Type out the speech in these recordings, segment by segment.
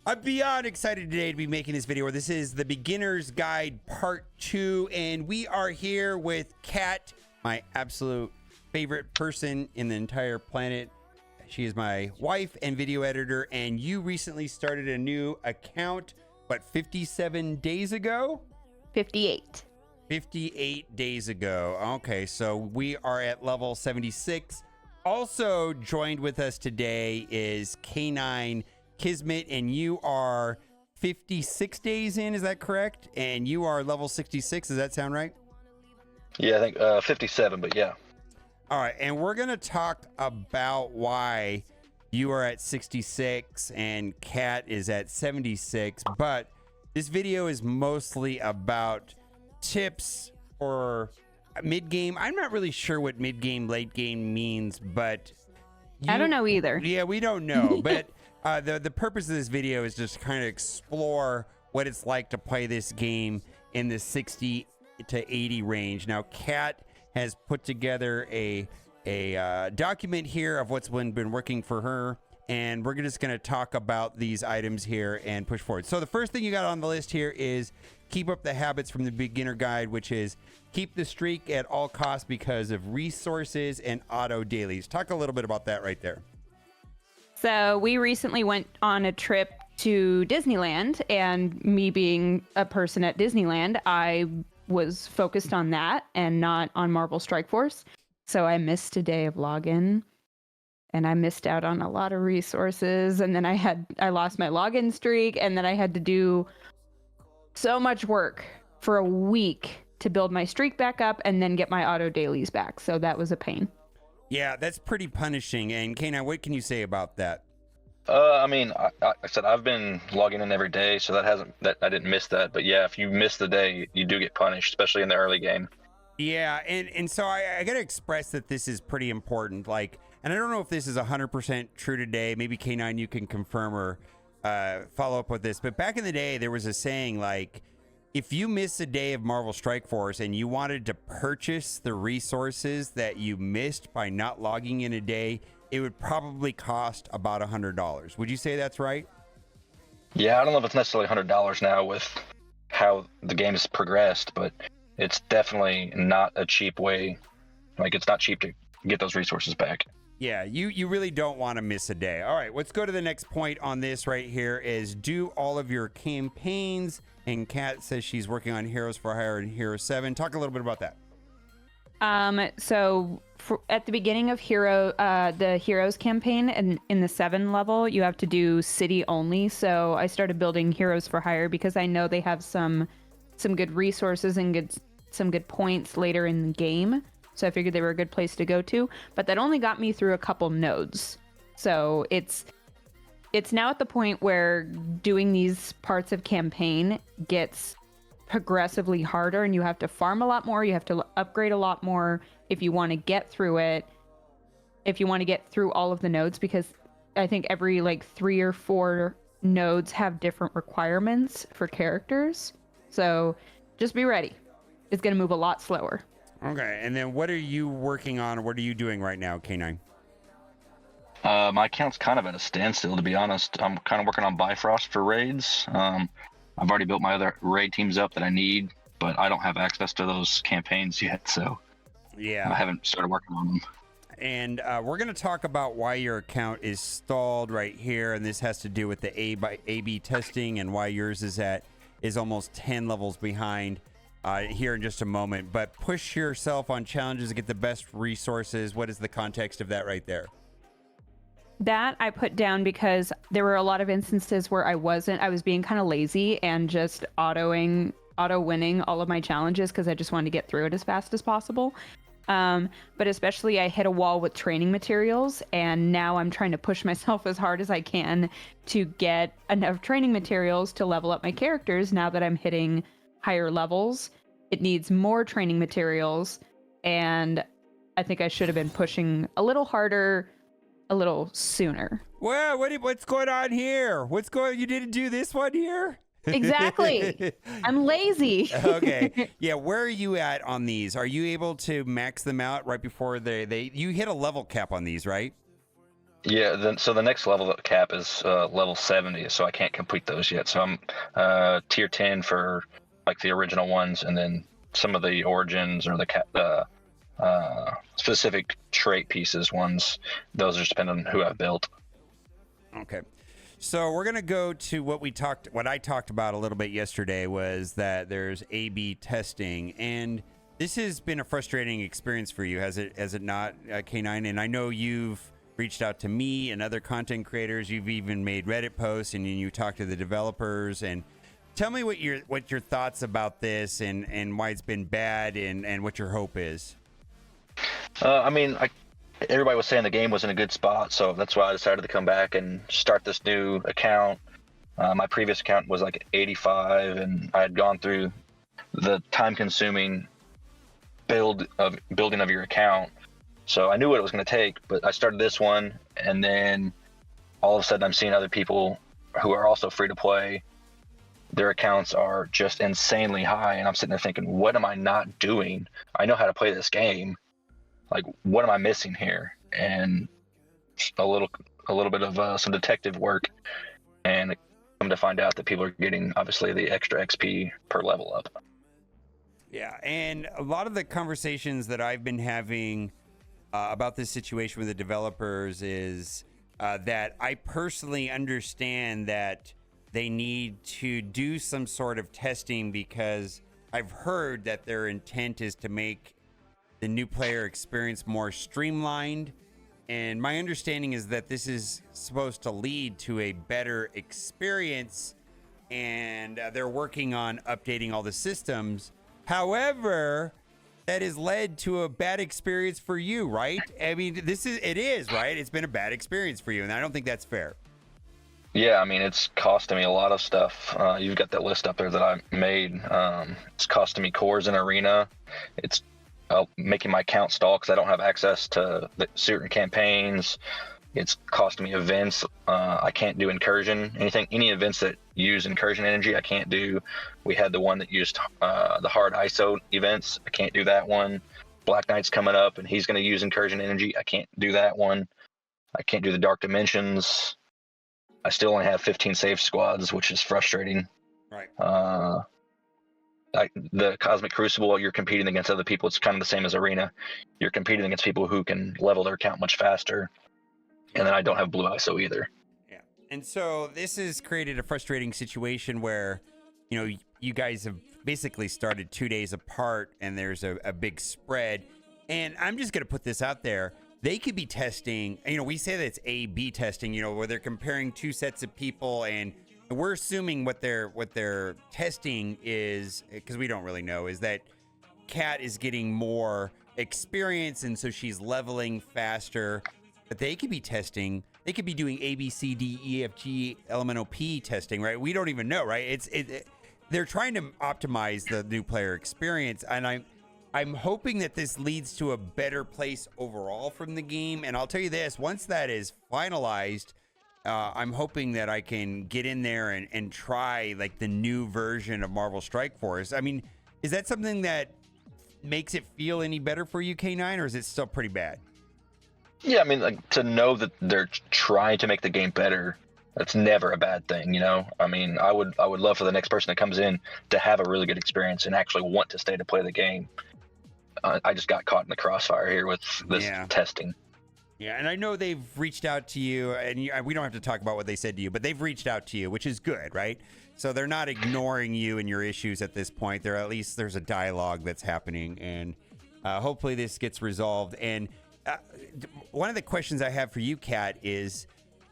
I'm beyond excited today to be making this video. This is the Beginner's Guide Part 2, and we are here with Kat, my absolute favorite person in the entire planet. She is my wife and video editor, and you recently started a new account, what, 57 days ago? 58. 58 days ago. Okay, so we are at level 76. Also joined with us today is K9 Kismet, and you are 56 days in, is that correct? And you are level 66, does that sound right? Yeah, I think 57, but yeah. All right, and we're going to talk about why you are at 66 and Kat is at 76, but this video is mostly about tips for mid-game. I'm not really sure what mid-game, late-game means, but... I don't know either. Yeah, we don't know, but the purpose of this video is just to kind of explore what it's like to play this game in the 60 to 80 range. Now, Kat has put together a document here of what's been working for her, and we're just going to talk about these items here and push forward. So the first thing you got on the list here is keep up the habits from the beginner guide, which is keep the streak at all costs because of resources and auto dailies. Talk a little bit about that right there. So we recently went on a trip to Disneyland, and me being a person at Disneyland, I was focused on that and not on Marvel Strike Force. So I missed a day of login, and I missed out on a lot of resources. And then I lost my login streak, and then I had to do so much work for a week to build my streak back up and then get my auto dailies back. So that was a pain. Yeah, that's pretty punishing. And Kana, what can you say about that? I mean, I said I've been logging in every day, so I didn't miss that. But yeah, if you miss the day, you do get punished, especially in the early game. Yeah, and so I got to express that this is pretty important. Like, and I don't know if this is 100% true today. Maybe K9, you can confirm or follow up with this. But back in the day, there was a saying like, if you miss a day of Marvel Strike Force and you wanted to purchase the resources that you missed by not logging in a day, it would probably cost about $100. Would you say that's right? Yeah, I don't know if it's necessarily $100 now with how the game has progressed, but it's definitely not a cheap way. Like, it's not cheap to get those resources back. Yeah, you really don't want to miss a day. All right, let's go to the next point on this right here is do all of your campaigns. And Kat says she's working on Heroes for Hire and Hero 7. Talk a little bit about that. So at the beginning of the Heroes campaign and in the 7 level, you have to do city only. So I started building Heroes for Hire because I know they have some good resources and some good points later in the game. So I figured they were a good place to go to. But that only got me through a couple nodes. So it's now at the point where doing these parts of campaign gets progressively harder, and you have to farm a lot more. You have to upgrade a lot more if you want to get through it. If you want to get through all of the nodes, because I think every 3 or 4 nodes have different requirements for characters. So just be ready. It's going to move a lot slower. Okay, and then what are you working on? What are you doing right now, K9? My account's kind of at a standstill, to be honest. I'm kind of working on Bifrost for raids. I've already built my other raid teams up that I need, but I don't have access to those campaigns yet, so yeah, I haven't started working on them. And we're going to talk about why your account is stalled right here, and this has to do with the A/B testing and why yours is almost 10 levels behind here in just a moment. But push yourself on challenges to get the best resources. What is the context of that right there? That I put down because there were a lot of instances where I was being kind of lazy and just auto winning all of my challenges because I just wanted to get through it as fast as possible. But especially I hit a wall with training materials, and now I'm trying to push myself as hard as I can to get enough training materials to level up my characters. Now that I'm hitting higher levels, it needs more training materials, and I think I should have been pushing a little harder a little sooner. Well, what's going on here? You didn't do this one here? Exactly. I'm lazy. Okay. Yeah, where are you at on these? Are you able to max them out right before you hit a level cap on these, right? Yeah, then so the next level cap is level 70, so I can't complete those yet. So I'm tier 10 for like the original ones, and then some of the origins or the specific trait pieces ones. Those are depending on who I've built. Okay. So we're gonna go to what I talked about a little bit yesterday was that there's A/B testing, and this has been a frustrating experience for you, has it not, K9? And I know you've reached out to me and other content creators. You've even made Reddit posts, and you talk to the developers. And tell me what your thoughts about this, and why it's been bad, and what your hope is. I mean, everybody was saying the game was in a good spot, so that's why I decided to come back and start this new account. My previous account was like 85, and I had gone through the time-consuming building of your account, so I knew what it was going to take. But I started this one, and then all of a sudden I'm seeing other people who are also free to play. Their accounts are just insanely high, and I'm sitting there thinking, what am I not doing? I know how to play this game. Like, what am I missing here? And a little bit of some detective work, and come to find out that people are getting obviously the extra XP per level up. Yeah, and a lot of the conversations that I've been having about this situation with the developers is that I personally understand that they need to do some sort of testing, because I've heard that their intent is to make the new player experience more streamlined. And my understanding is that this is supposed to lead to a better experience, and they're working on updating all the systems. However, that has led to a bad experience for you, right? I mean, it is, right? It's been a bad experience for you, and I don't think that's fair. Yeah, I mean, it's costing me a lot of stuff. You've got that list up there that I made. It's costing me cores in Arena. It's making my account stall because I don't have access to certain campaigns. It's costing me events. I can't do incursion. Any events that use incursion energy, I can't do. We had the one that used the hard ISO events. I can't do that one. Black Knight's coming up, and he's going to use incursion energy. I can't do that one. I can't do the Dark Dimensions. I still only have 15 save squads, which is frustrating. Right. The Cosmic Crucible, you're competing against other people. It's kind of the same as Arena. You're competing against people who can level their account much faster. And then I don't have blue ISO either. Yeah. And so this has created a frustrating situation where, you guys have basically started 2 days apart, and there's a big spread. And I'm just going to put this out there. They could be testing, we say that it's A/B testing, where they're comparing two sets of people, and we're assuming what they're testing is, because we don't really know, is that Kat is getting more experience, and so she's leveling faster. But they could be testing. They could be doing A, B, C, D, E, F, G, elemental P testing, right? We don't even know, right? They're trying to optimize the new player experience, and I'm hoping that this leads to a better place overall from the game. And I'll tell you this: once that is finalized, I'm hoping that I can get in there and try like the new version of Marvel Strike Force. I mean, is that something that makes it feel any better for you, K9, or is it still pretty bad? Yeah, I mean, like, to know that they're trying to make the game better, that's never a bad thing, I mean, I would love for the next person that comes in to have a really good experience and actually want to stay to play the game. I just got caught in the crossfire here with this testing. Yeah, and I know they've reached out to you, and we don't have to talk about what they said to you, but they've reached out to you, which is good, right? So they're not ignoring you and your issues at this point. There's a dialogue that's happening, and hopefully this gets resolved. And one of the questions I have for you, Kat, is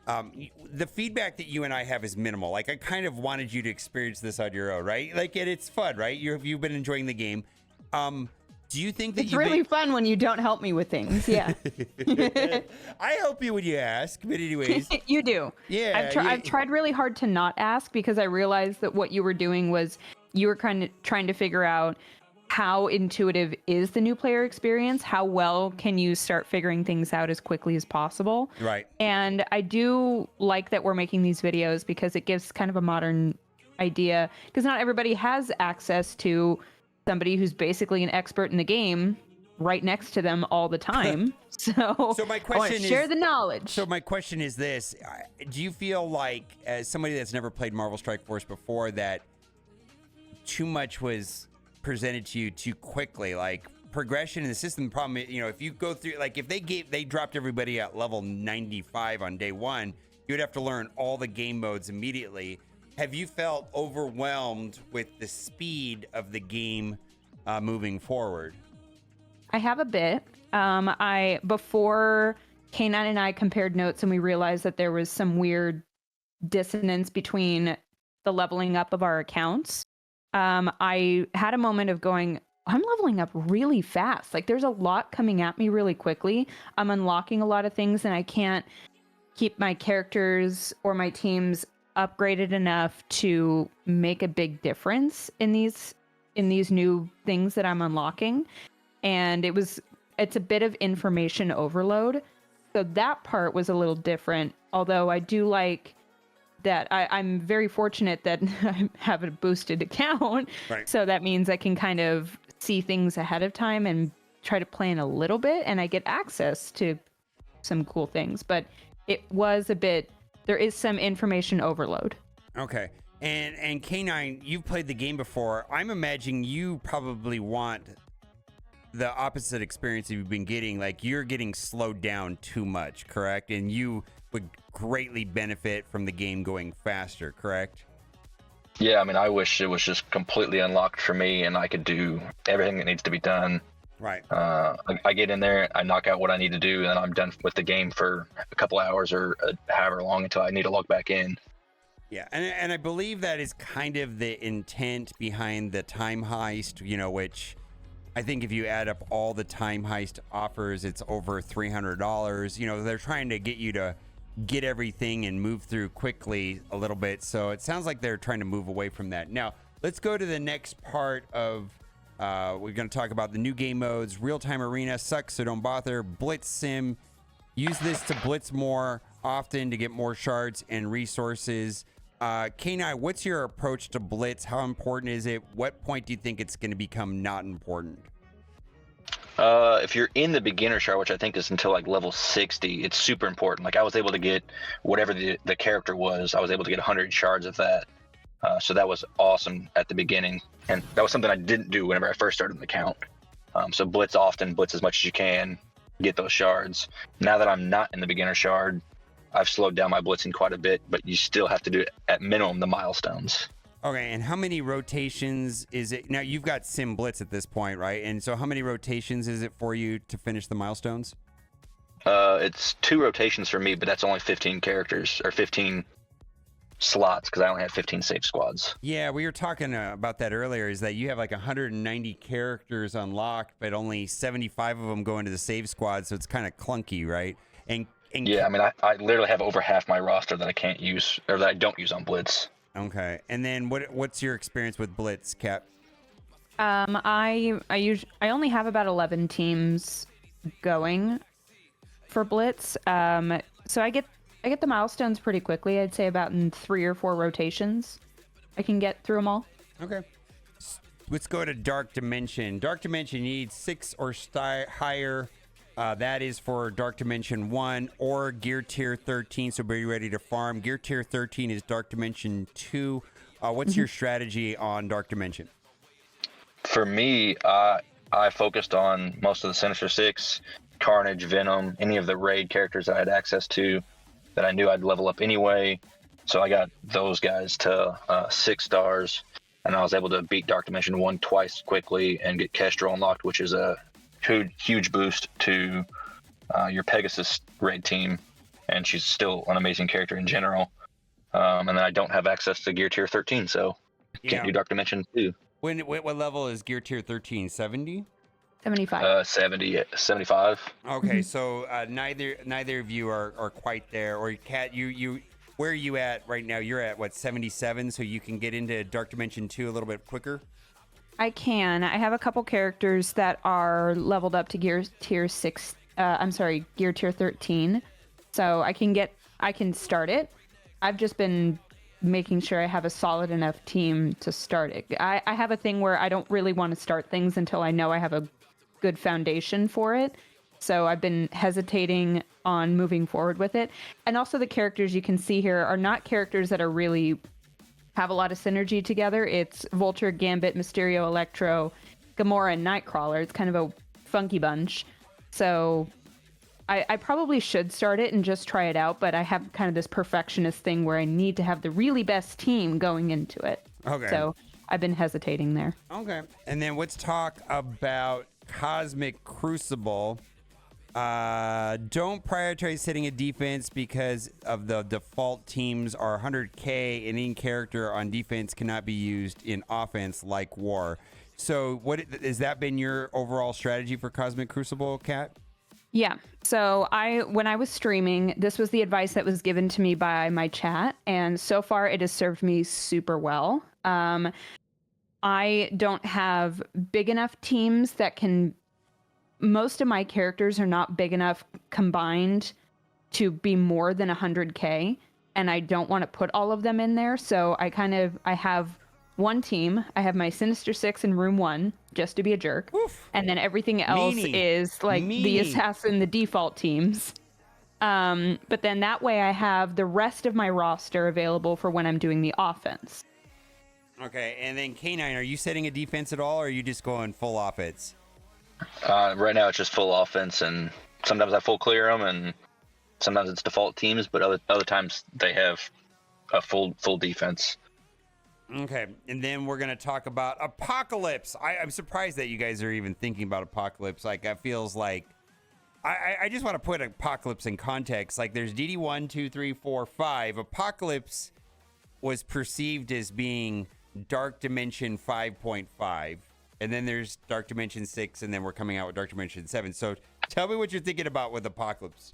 the feedback that you and I have is minimal. Like, I kind of wanted you to experience this on your own, right? Like, and it's fun, right? You've been enjoying the game. Do you think that it's really fun when you don't help me with things? Yeah. I help you when you ask, but anyways. You do. Yeah. I've tried really hard to not ask, because I realized that what you were doing was you were kind of trying to figure out how intuitive is the new player experience? How well can you start figuring things out as quickly as possible? Right. And I do like that we're making these videos, because it gives kind of a modern idea, because not everybody has access to somebody who's basically an expert in the game right next to them all the time. So So my I want question to is, share the knowledge. So my question is this: do you feel like, as somebody that's never played Marvel Strike Force before, that too much was presented to you too quickly? Like progression in the system, the problem is, if you go through, like if they dropped everybody at level 95 on day one, you'd have to learn all the game modes immediately. Have you felt overwhelmed with the speed of the game moving forward? I have a bit. Before K9 and I compared notes and we realized that there was some weird dissonance between the leveling up of our accounts. I had a moment of going, I'm leveling up really fast. Like there's a lot coming at me really quickly. I'm unlocking a lot of things and I can't keep my characters or my teams upgraded enough to make a big difference in these new things that I'm unlocking. And it's a bit of information overload. So that part was a little different. Although I do like that I'm very fortunate that I have a boosted account. Right. So that means I can kind of see things ahead of time and try to plan a little bit, and I get access to some cool things. But there is some information overload. Okay. And K9, you've played the game before. I'm imagining you probably want the opposite experience you've been getting. Like you're getting slowed down too much, correct? And you would greatly benefit from the game going faster, correct? Yeah, I mean, I wish it was just completely unlocked for me and I could do everything that needs to be done. Right. I get in there, I knock out what I need to do, and then I'm done with the game for a couple hours or however long until I need to log back in. Yeah, and I believe that is kind of the intent behind the time heist, which I think if you add up all the time heist offers, it's over $300. They're trying to get you to get everything and move through quickly a little bit. So it sounds like they're trying to move away from that. Now, let's go to the next part of, we're going to talk about the new game modes. Real-time arena sucks, so don't bother. Blitz sim, use this to blitz more often to get more shards and resources. K9, what's your approach to blitz? How important is it? What point do you think it's going to become not important? If you're in the beginner shard, which I think is until like level 60, it's super important. Like I was able to get whatever the character was, I was able to get 100 shards of that. So that was awesome at the beginning. And that was something I didn't do whenever I first started an account. So blitz often, blitz as much as you can, get those shards. Now that I'm not in the beginner shard, I've slowed down my blitzing quite a bit, but you still have to do at minimum the milestones. Okay, and how many rotations is it? Now, you've got Sim Blitz at this point, right? And so how many rotations is it for you to finish the milestones? It's 2 rotations for me, but that's only 15 characters, or 15 slots, because I only have 15 save squads. Yeah, we were talking about that earlier, is that you have like 190 characters unlocked, but only 75 of them go into the save squad, so it's kind of clunky, right? And yeah, I mean, I literally have over half my roster that I can't use, or that I don't use on Blitz. Okay, and then what's your experience with Blitz, Cap? I only have about 11 teams going for Blitz. So I get the milestones pretty quickly. I'd say about in 3 or 4 rotations, I can get through them all. Okay. Let's go to Dark Dimension. Dark Dimension, you need 6 or higher. That is for Dark Dimension 1 or Gear Tier 13, so be ready to farm. Gear Tier 13 is Dark Dimension 2. What's your strategy on Dark Dimension? For me, I focused on most of the Sinister Six, Carnage, Venom, any of the raid characters that I had access to that I knew I'd level up anyway. So I got those guys to 6 stars, and I was able to beat Dark Dimension 1 twice quickly and get Kestrel unlocked, which is a huge boost to your Pegasus raid team, and she's still an amazing character in general. And then I don't have access to Gear Tier 13, so can't do Dark Dimension 2. What level is Gear Tier 13? 70? 75. 75. Okay, so neither of you are quite there. Or Kat, you where are you at right now? You're at what, 77, so you can get into Dark Dimension 2 a little bit quicker? I can. I have a couple characters that are leveled up to Gear Tier 6. Gear Tier 13. So I can start it. I've just been making sure I have a solid enough team to start it. I have a thing where I don't really want to start things until I know I have a good foundation for it. So I've been hesitating on moving forward with it. And also the characters you can see here are not characters that are really have a lot of synergy together. It's Vulture, Gambit, Mysterio, Electro, Gamora, and Nightcrawler. It's kind of a funky bunch. So I probably should start it and just try it out, but I have kind of this perfectionist thing where I need to have the really best team going into it. Okay. So I've been hesitating there. Okay. And then let's talk about Cosmic Crucible. Don't prioritize setting a defense because of the default teams are 100k, and any character on defense cannot be used in offense like War. So what has that been your overall strategy for Cosmic Crucible, Kat? Yeah. So when I was streaming, this was the advice that was given to me by my chat, and so far it has served me super well. I don't have big enough teams that can. Most of my characters are not big enough combined to be more than 100k, and I don't want to put all of them in there. So I have one team. I have my Sinister Six in room 1, just to be a jerk. Oof. And then everything else is like the assassin, the default teams. But then that way I have the rest of my roster available for when I'm doing the offense. Okay, and then K9, are you setting a defense at all, or are you just going full offense? Right now it's just full offense, and sometimes I full clear them, and sometimes it's default teams, but other times they have a full defense. Okay, and then we're gonna talk about Apocalypse. I'm surprised that you guys are even thinking about Apocalypse. Like, that feels like I just want to put Apocalypse in context. Like, there's DD 1, 2, 3, 4, 5. Apocalypse was perceived as being Dark Dimension 5.5, and then there's Dark Dimension 6, and then we're coming out with Dark Dimension 7. So tell me what you're thinking about with Apocalypse.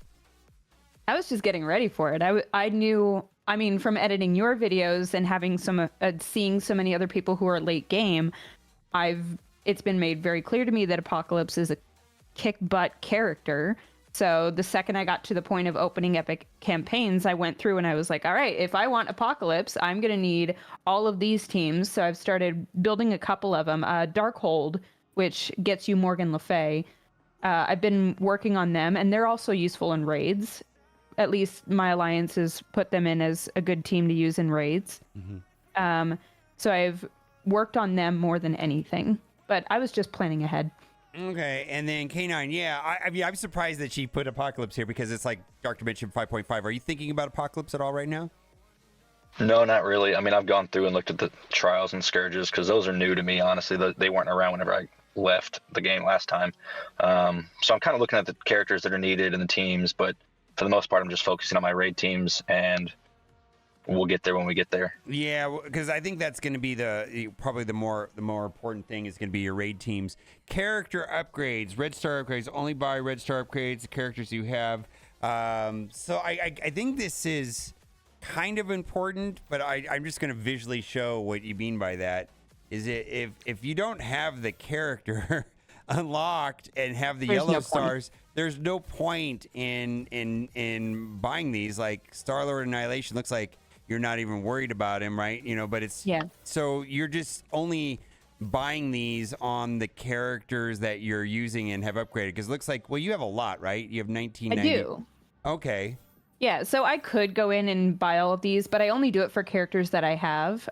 I was just getting ready for it. I knew, I mean, from editing your videos and having seeing so many other people who are late game, it's been made very clear to me that Apocalypse is a kick butt character. So the second I got to the point of opening epic campaigns, I went through and I was like, all right, if I want Apocalypse, I'm going to need all of these teams. So I've started building a couple of them. Darkhold, which gets you Morgan Le Fay. I've been working on them, and they're also useful in raids. At least my alliances put them in as a good team to use in raids. Mm-hmm. So I've worked on them more than anything, but I was just planning ahead. Okay, and then K9, yeah, I mean, I'm surprised that she put Apocalypse here because it's like Dark Dimension 5.5. Are you thinking about Apocalypse at all right now? No, not really. I mean, I've gone through and looked at the trials and scourges because those are new to me, honestly. They weren't around whenever I left the game last time. So I'm kind of looking at the characters that are needed and the teams, but for the most part, I'm just focusing on my raid teams, and we'll get there when we get there. Yeah, because I think that's going to be probably the more important thing is going to be your raid teams. Character upgrades, red star upgrades. Only buy red star upgrades, the characters you have. So I think this is kind of important, but I'm just going to visually show what you mean by that. Is it if you don't have the character unlocked and have the yellow stars, there's no point in buying these. Like Star-Lord Annihilation looks like you're not even worried about him, right? You know, but it's so you're just only buying these on the characters that you're using and have upgraded, because it looks like, well, you have a lot, right? You have 1990. I do. Okay. Yeah, so I could go in and buy all of these, but I only do it for characters that I have.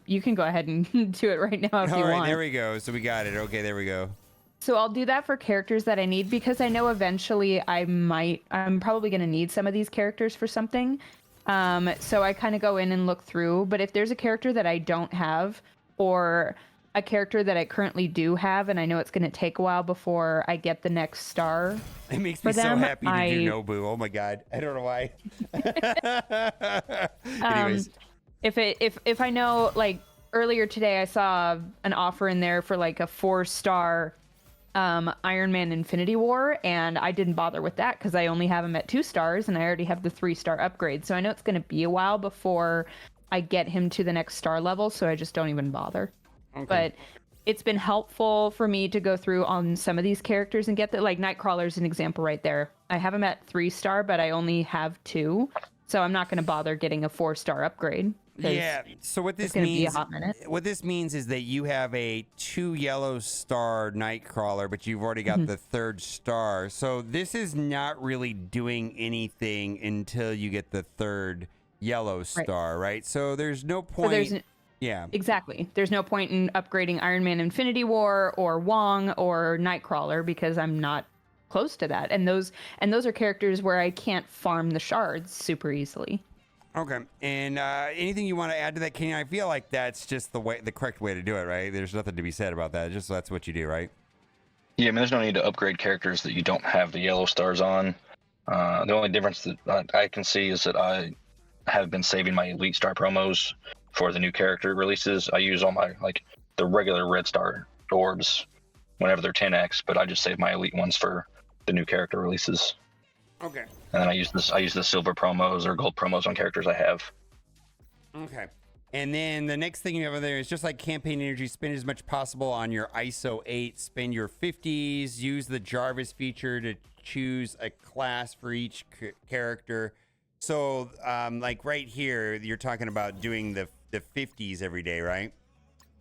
You can go ahead and do it right now if you want. All right, there we go. So we got it. Okay, there we go. So I'll do that for characters that I need, because I know eventually I'm probably going to need some of these characters for something. So I kind of go in and look through, but if there's a character that I don't have, or a character that I currently do have, and I know it's going to take a while before I get the next star. It makes me so happy to do Nobu. Oh my God. I don't know why. Anyways. If I know, like earlier today, I saw an offer in there for like a 4-star Iron Man Infinity War, and I didn't bother with that because I only have him at 2 stars, and I already have the 3-star upgrade. So I know it's going to be a while before I get him to the next star level, so I just don't even bother. Okay. But it's been helpful for me to go through on some of these characters and get the, like Nightcrawler's an example right there. I have him at 3-star, but I only have 2, so I'm not going to bother getting a 4-star upgrade. 'cause Yeah. So what it's this gonna be a means, hot minute. what this means is that you have a 2 yellow star Nightcrawler, but you've already got Mhm. the 3rd star. So this is not really doing anything until you get the 3rd yellow Right. star, right? So there's no So point. there's Yeah. exactly. There's no point in upgrading Iron Man Infinity War or Wong or Nightcrawler because I'm not close to that. And those are characters where I can't farm the shards super easily. Okay. And anything you want to add to that, Kenny? I feel like that's just the correct way to do it, right? There's nothing to be said about that. Just that's what you do, right? Yeah, I mean, there's no need to upgrade characters that you don't have the yellow stars on. The only difference that I can see is that I have been saving my Elite Star promos for the new character releases. I use all my, like, the regular red star orbs whenever they're 10x, but I just save my Elite ones for the new character releases. Okay. And then I use the silver promos or gold promos on characters I have. Okay. And then the next thing you have over there is just like campaign energy, spend as much possible on your ISO 8, spend your 50s, use the Jarvis feature to choose a class for each character. So, like right here, you're talking about doing the 50s every day, right?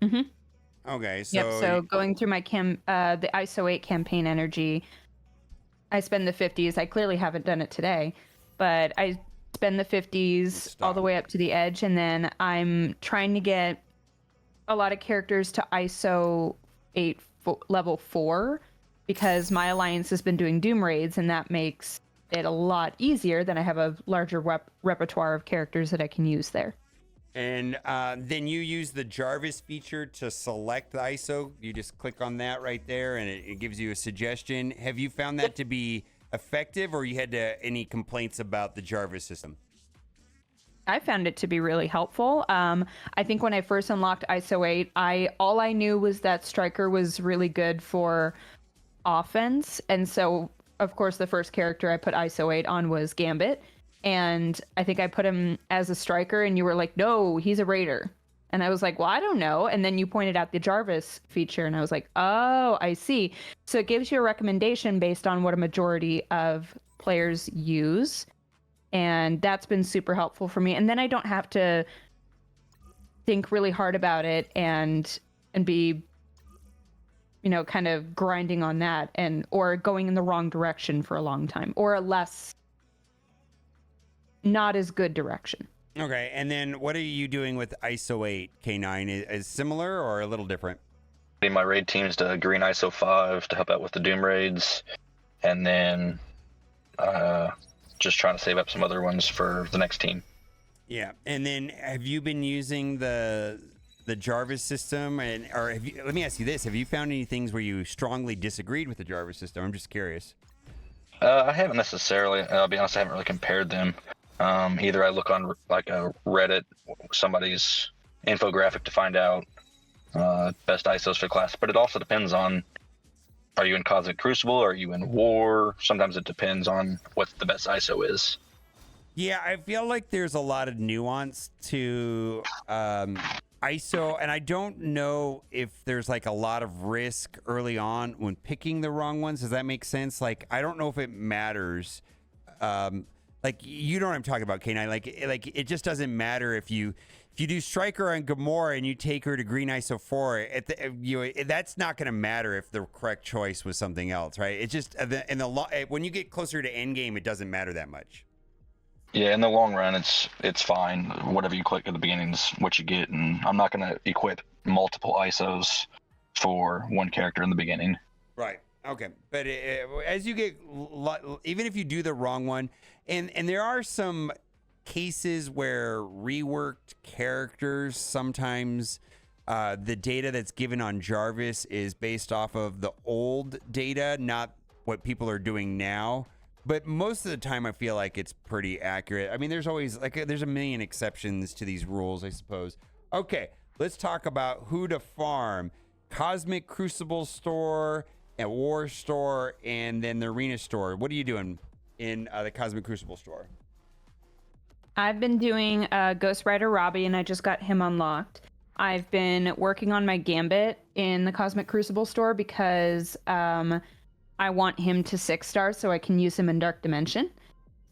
Mm-hmm. Okay, so Yep. So going through my the ISO 8 campaign energy, I spend the 50s. I clearly haven't done it today, but I spend the 50s all the way up to the edge, and then I'm trying to get a lot of characters to ISO 8 level 4 because my alliance has been doing Doom raids, and that makes it a lot easier. Then I have a larger repertoire of characters that I can use there. And then you use the Jarvis feature to select the ISO. You just click on that right there, and it gives you a suggestion. Have you found that to be effective, or you had any complaints about the Jarvis system? I found it to be really helpful. I think when I first unlocked ISO 8, all I knew was that Stryker was really good for offense, and so of course the first character I put ISO 8 on was Gambit. And I think I put him as a striker, and you were like, no, he's a raider. And I was like, well, I don't know. And then you pointed out the Jarvis feature, and I was like, oh, I see. So it gives you a recommendation based on what a majority of players use. And that's been super helpful for me. And then I don't have to think really hard about it and be, kind of grinding on that or going in the wrong direction for a long time, or a less not as good direction. Okay, and then what are you doing with ISO 8, K9? Is similar or a little different? My raid teams to green ISO 5 to help out with the Doom raids, and then just trying to save up some other ones for the next team. Yeah, and then have you been using the Jarvis system, let me ask you this: have you found any things where you strongly disagreed with the Jarvis system? I'm just curious. I haven't necessarily. I'll be honest, I haven't really compared them. Either I look on like a Reddit, somebody's infographic to find out best ISOs for class, but it also depends on, are you in Cosmic Crucible? Are you in War? Sometimes it depends on what the best ISO is. Yeah, I feel like there's a lot of nuance to ISO, and I don't know if there's like a lot of risk early on when picking the wrong ones. Does that make sense? Like, I don't know if it matters. Like, you know what I'm talking about, K9. Like it just doesn't matter if you do Stryker on Gamora and you take her to green ISO 4. That's not going to matter if the correct choice was something else, right? It's just when you get closer to endgame, it doesn't matter that much. Yeah, in the long run, it's fine. Whatever you click at the beginning is what you get, and I'm not going to equip multiple ISOs for one character in the beginning. Right. Okay. But as you get, even if you do the wrong one, and there are some cases where reworked characters, sometimes the data that's given on Jarvis is based off of the old data, not what people are doing now. But most of the time, I feel like it's pretty accurate. I mean, there's always there's a million exceptions to these rules, I suppose. Okay, let's talk about who to farm. Cosmic Crucible store, a War store, and then the Arena store. What are you doing in the Cosmic Crucible store? I've been doing Ghost Rider Robbie, and I just got him unlocked. I've been working on my Gambit in the Cosmic Crucible store because I want him to 6-star so I can use him in Dark Dimension.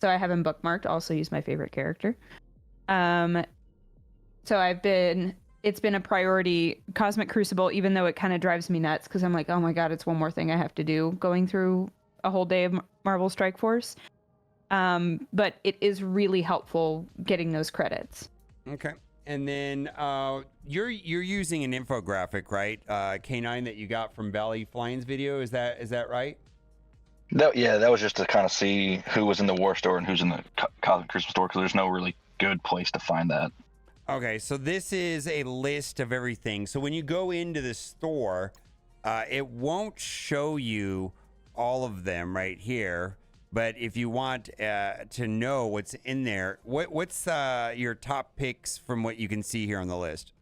So I have him bookmarked. Also use my favorite character. So it's been a priority, Cosmic Crucible, even though it kind of drives me nuts because I'm like, oh my god, it's one more thing I have to do going through a whole day of Marvel Strike Force. But it is really helpful getting those credits. Okay. And then you're using an infographic, right? K9 that you got from Valley Flying's video. Is that right? That was just to kind of see who was in the War Store and who's in the Cosmic Crucible Store, because there's no really good place to find that. Okay, so this is a list of everything. So when you go into the store, it won't show you all of them right here. But if you want to know what's in there, what's your top picks from what you can see here on the list?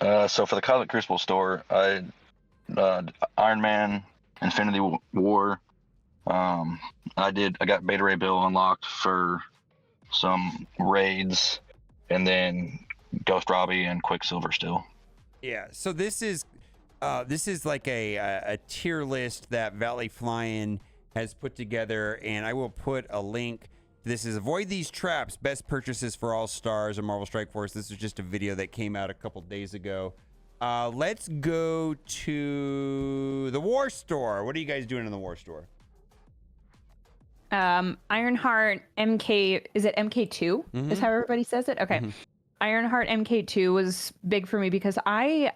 So for the Cosmic Crucible Store, Iron Man, Infinity War. I got Beta Ray Bill unlocked for some raids, and then Ghost Robbie and Quicksilver still. Yeah. So this is like a tier list that Valley Flying has put together, and I will put a link. This is Avoid These Traps, Best Purchases for All Stars of Marvel Strike Force. This is just a video that came out a couple days ago. Let's go to the War Store. What are you guys doing in the War Store? Ironheart MK, is it MK2? Mm-hmm. Is how everybody says it? Okay. Mm-hmm. Ironheart MK2 was big for me because I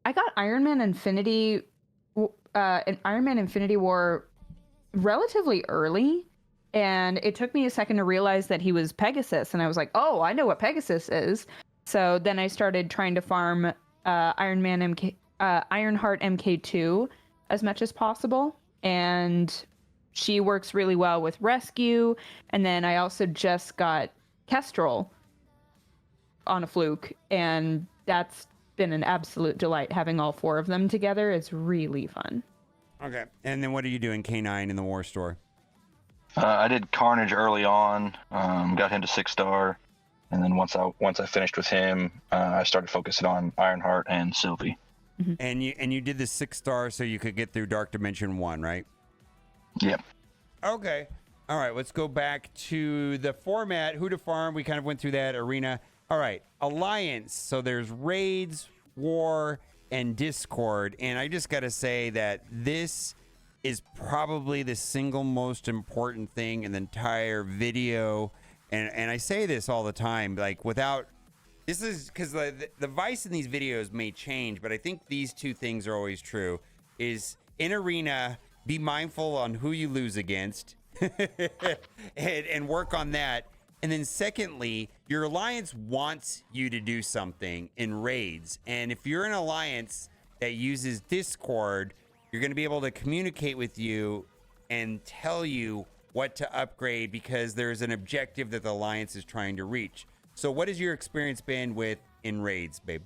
got Iron Man Infinity War relatively early, and it took me a second to realize that he was Pegasus, and I was like, oh, I know what Pegasus is. So then I started trying to farm Ironheart MK2 as much as possible, and she works really well with Rescue. And then I also just got Kestrel on a fluke, and that's been an absolute delight having all four of them together. It's really fun. Okay. And then what are you doing, K9, in the War Store? I did Carnage early on, got him to 6-star, and then once I finished with him, I started focusing on Ironheart and Sylvie. Mm-hmm. And you did the 6-star so you could get through Dark Dimension 1, right? Yep. Okay. All right. Let's go back to the format. Who to farm? We kind of went through that. Arena. All right. Alliance. So there's raids, war, and Discord. And I just got to say that this is probably the single most important thing in the entire video. And I say this all the time, like this is because the vice in these videos may change, but I think these two things are always true. Is in Arena, be mindful on who you lose against and work on that. And then secondly, your alliance wants you to do something in raids. And if you're an alliance that uses Discord, you're going to be able to communicate with you and tell you what to upgrade because there's an objective that the alliance is trying to reach. So what has your experience been with in raids, babe?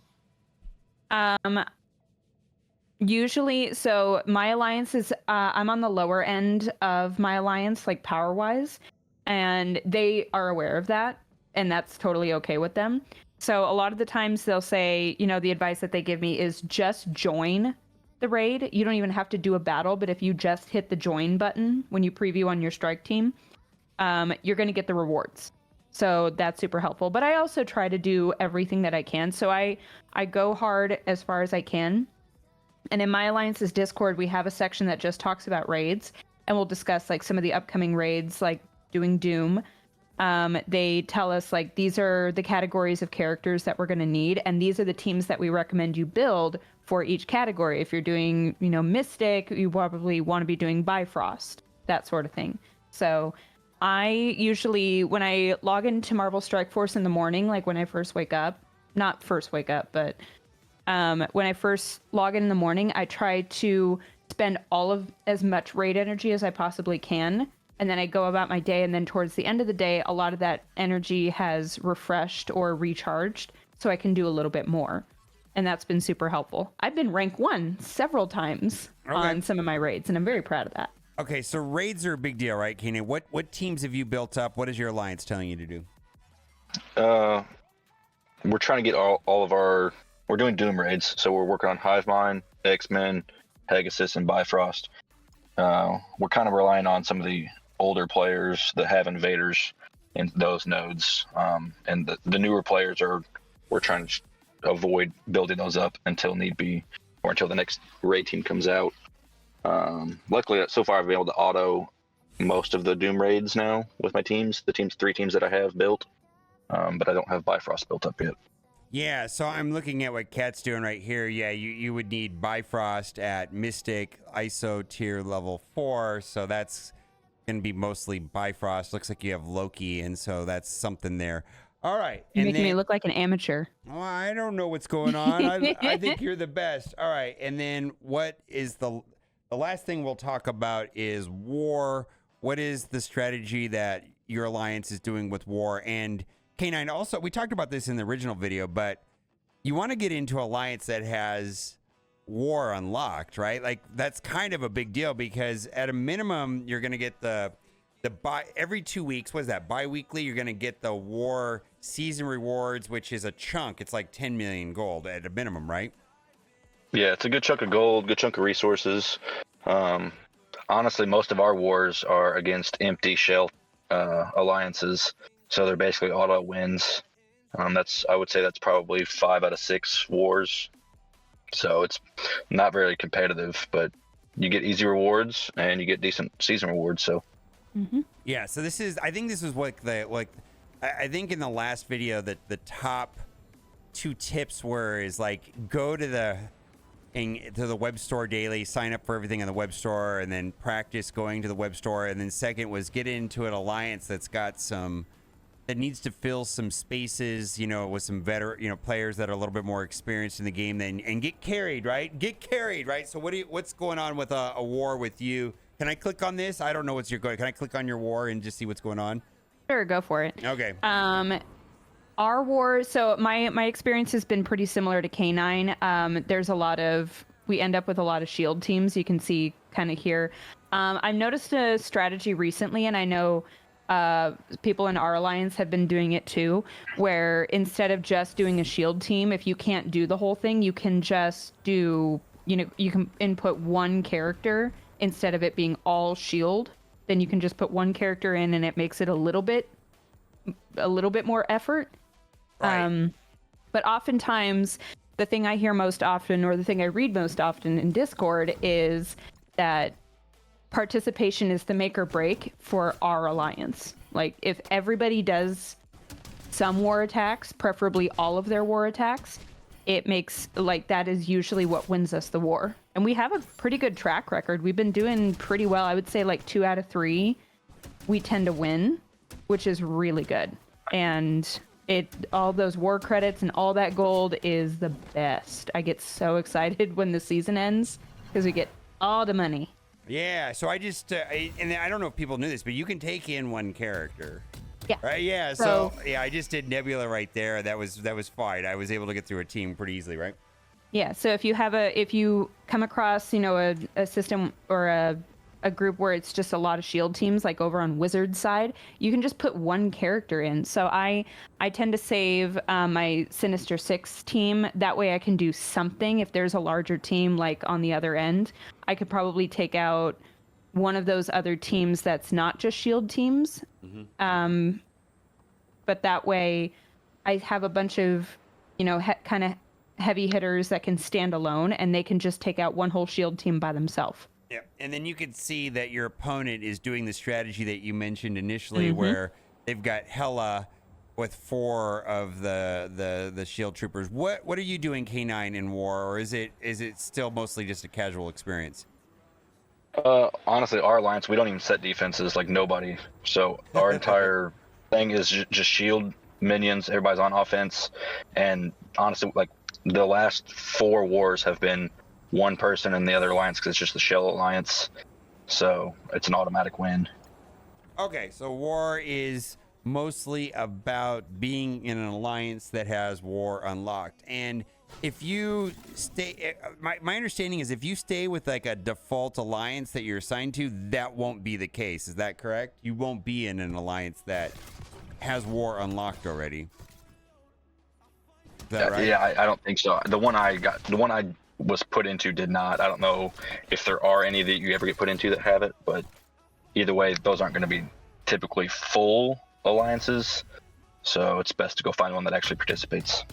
Usually, so my alliance is, I'm on the lower end of my alliance, like power-wise, and they are aware of that, and that's totally okay with them. So a lot of the times they'll say, the advice that they give me is just join the raid. You don't even have to do a battle, but if you just hit the join button when you preview on your strike team, you're going to get the rewards. So that's super helpful. But I also try to do everything that I can. So I go hard as far as I can. And in my alliance's Discord, we have a section that just talks about raids, and we'll discuss like some of the upcoming raids, like doing Doom. They tell us like these are the categories of characters that we're going to need, and these are the teams that we recommend you build for each category. If you're doing, Mystic, you probably want to be doing Bifrost, that sort of thing. So I usually, when I log into Marvel Strike Force in the morning, like when I first wake up, not first wake up, but when I first log in the morning, I try to spend all of as much raid energy as I possibly can. And then I go about my day. And then towards the end of the day, a lot of that energy has refreshed or recharged. So I can do a little bit more. And that's been super helpful. I've been rank 1 several times on some of my raids, and I'm very proud of that. Okay, so raids are a big deal, right, Keenan? What teams have you built up? What is your alliance telling you to do? We're trying to get all of our... We're doing Doom raids, so we're working on Hivemind, X-Men, Pegasus, and Bifrost. We're kind of relying on some of the older players that have invaders in those nodes, and the newer players are we're trying to avoid building those up until need be, or until the next raid team comes out. Luckily, so far I've been able to auto most of the Doom raids now with my teams. The 3 teams that I have built, but I don't have Bifrost built up yet. Yeah, so I'm looking at what Cat's doing right here. Yeah, you would need Bifrost at Mystic ISO tier level 4, so that's going to be mostly Bifrost. Looks like you have Loki, and so that's something there. All right. You're making me look like an amateur. Well, I don't know what's going on. I think you're the best. All right, and then what is the last thing we'll talk about is War. What is the strategy that your alliance is doing with War? And K9, also, we talked about this in the original video, but you want to get into alliance that has War unlocked, right? Like, that's kind of a big deal, because at a minimum, you're going to get the every 2 weeks, what is that, bi-weekly, you're going to get the War season rewards, which is a chunk. It's like 10 million gold at a minimum, right? Yeah, it's a good chunk of gold, good chunk of resources. Honestly, most of our wars are against empty shell alliances, so they're basically auto wins. I would say that's probably 5 out of 6 wars. So it's not very competitive, but you get easy rewards and you get decent season rewards. So yeah, so I think this is I think in the last video that the top 2 tips is like, go to the web store daily, sign up for everything on the web store, and then practice going to the web store. And then second was get into an alliance that needs to fill some spaces, with some veteran, players that are a little bit more experienced in the game, and get carried, right? So what's going on with a war with you? Can I click on this? I don't know what's your going. Can I click on your war and just see what's going on? Sure, go for it. Okay. Our war, so my experience has been pretty similar to K9. We end up with a lot of shield teams. You can see kind of here. I've noticed a strategy recently, and I know people in our alliance have been doing it too, where instead of just doing a shield team, if you can't do the whole thing, you can just do, you can input one character instead of it being all shield. Then you can just put one character in, and it makes it a little bit more effort. Right. But oftentimes, the thing I hear most often, or the thing I read most often in Discord, is that participation is the make or break for our alliance. Like, if everybody does some war attacks, preferably all of their war attacks, it makes, that is usually what wins us the war. And we have a pretty good track record. We've been doing pretty well. I would say 2 out of 3 we tend to win, which is really good. And all those war credits and all that gold is the best. I get so excited when the season ends because we get all the money. Yeah, so I just and I don't know if people knew this, but you can take in one character. Yeah. Right. Yeah. So yeah, I just did Nebula right there. That was fine. I was able to get through a team pretty easily, right? Yeah. So if you come across a system or a group where it's just a lot of shield teams, like over on Wizard's side, you can just put one character in. So I tend to save my Sinister Six team. That way I can do something. If there's a larger team like on the other end, I could probably take out one of those other teams that's not just shield teams. Mm-hmm. But that way I have a bunch of, kind of heavy hitters that can stand alone, and they can just take out one whole shield team by themselves. Yeah, and then you can see that your opponent is doing the strategy that you mentioned initially, where they've got Hela with 4 of the shield troopers. What are you doing, K9, in war, or is it still mostly just a casual experience? Honestly, our alliance, we don't even set defenses, like nobody. So our entire thing is just shield minions. Everybody's on offense, and honestly, the last 4 wars have been one person in the other alliance because it's just the shell alliance, so it's an automatic win. Okay, so war is mostly about being in an alliance that has war unlocked. And if you stay, my understanding is if you stay with a default alliance that you're assigned to, that won't be the case. Is that correct? You won't be in an alliance that has war unlocked already. Is that right? Yeah, I don't think so. The one I was put into did not. I don't know if there are any that you ever get put into that have it, but either way, those aren't going to be typically full alliances, so it's best to go find one that actually participates.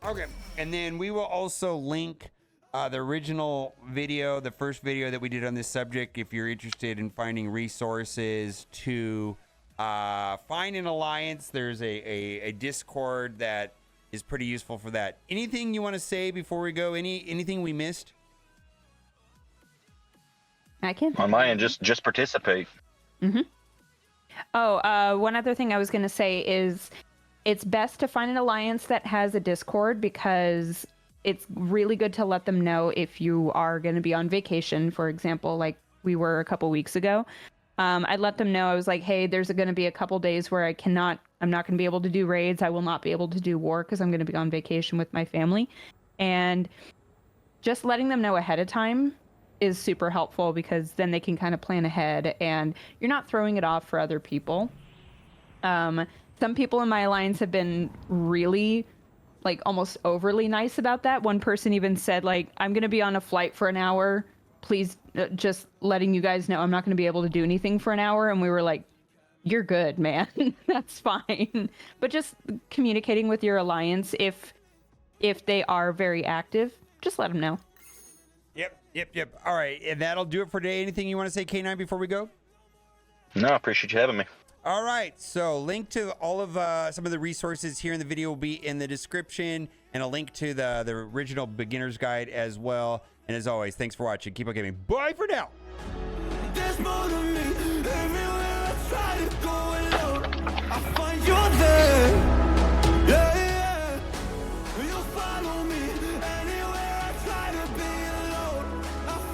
Okay, and then we will also link the original video, the first video that we did on this subject, if you're interested in finding resources to find an alliance. There's a Discord that is pretty useful for that. Anything you want to say before we go? Anything we missed? I can't. On my end, just participate. Mm-hmm. Oh, one other thing I was going to say is it's best to find an alliance that has a Discord, because it's really good to let them know if you are going to be on vacation, for example, like we were a couple weeks ago. I let them know. I was like, hey, there's going to be a couple days where I'm not going to be able to do raids. I will not be able to do war because I'm going to be on vacation with my family. And just letting them know ahead of time is super helpful, because then they can kind of plan ahead and you're not throwing it off for other people. Some people in my alliance have been really, like, almost overly nice about that. One person even said, like, I'm going to be on a flight for an hour. Please, just letting you guys know I'm not going to be able to do anything for an hour. And we were like, you're good, man. That's fine. But just communicating with your alliance, if they are very active, just let them know. Yep. All right, and that'll do it for today. Anything you want to say, K9, before we go? No, I appreciate you having me. All right, so link to all of some of the resources here in the video will be in the description, and a link to the original beginner's guide as well. And as always, thanks for watching. Keep on gaming. Bye for now. There's more to me everywhere I try to go.